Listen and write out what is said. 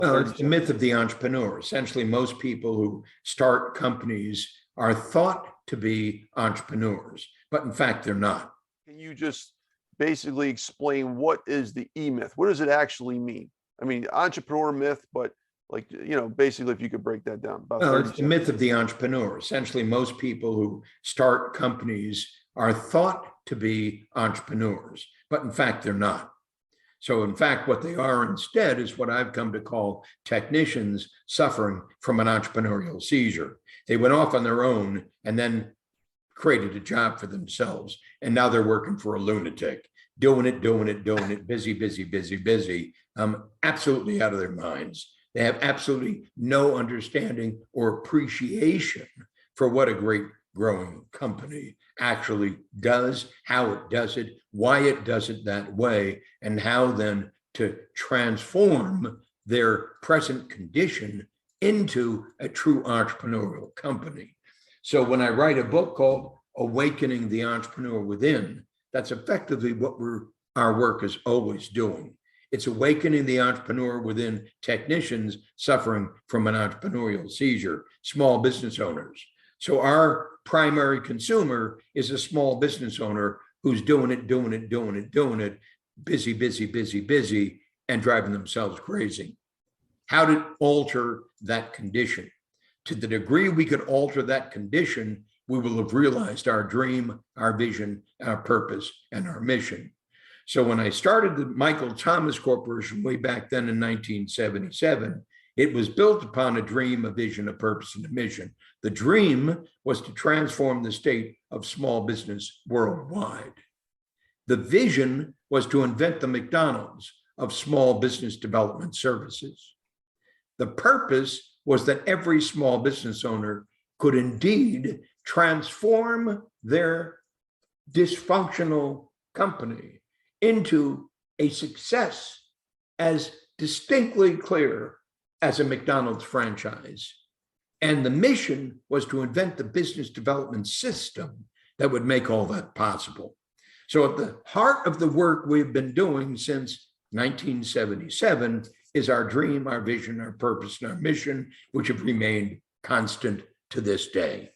Well, it's the myth of the entrepreneur. Essentially, most people who start companies are thought to be entrepreneurs, but in fact, they're not. Can you just basically explain what is the eMyth? What does it actually mean? I mean, entrepreneur myth, but like, basically, if you could break that down. Well, it's the myth of the entrepreneur. Essentially, most people who start companies are thought to be entrepreneurs, but in fact, they're not. So in fact, what they are instead is what I've come to call technicians suffering from an entrepreneurial seizure. They went off on their own and then created a job for themselves. And now they're working for a lunatic, doing it, busy, absolutely out of their minds. They have absolutely no understanding or appreciation for what a great growing company actually does, how it does it, why it does it that way, and how then to transform their present condition into a true entrepreneurial company. So when I write a book called Awakening the Entrepreneur Within, that's effectively what our work is always doing. It's awakening the entrepreneur within technicians suffering from an entrepreneurial seizure, small business owners. So our primary consumer is a small business owner who's doing it, busy, and driving themselves crazy. How to alter that condition? To the degree we could alter that condition, we will have realized our dream, our vision, our purpose, and our mission. So when I started the Michael Thomas Corporation way back then in 1977, it was built upon a dream, a vision, a purpose, and a mission. The dream was to transform the state of small business worldwide. The vision was to invent the McDonald's of small business development services. The purpose was that every small business owner could indeed transform their dysfunctional company into a success as distinctly clear as a McDonald's franchise. And the mission was to invent the business development system that would make all that possible. So at the heart of the work we've been doing since 1977 is our dream, our vision, our purpose, and our mission, which have remained constant to this day.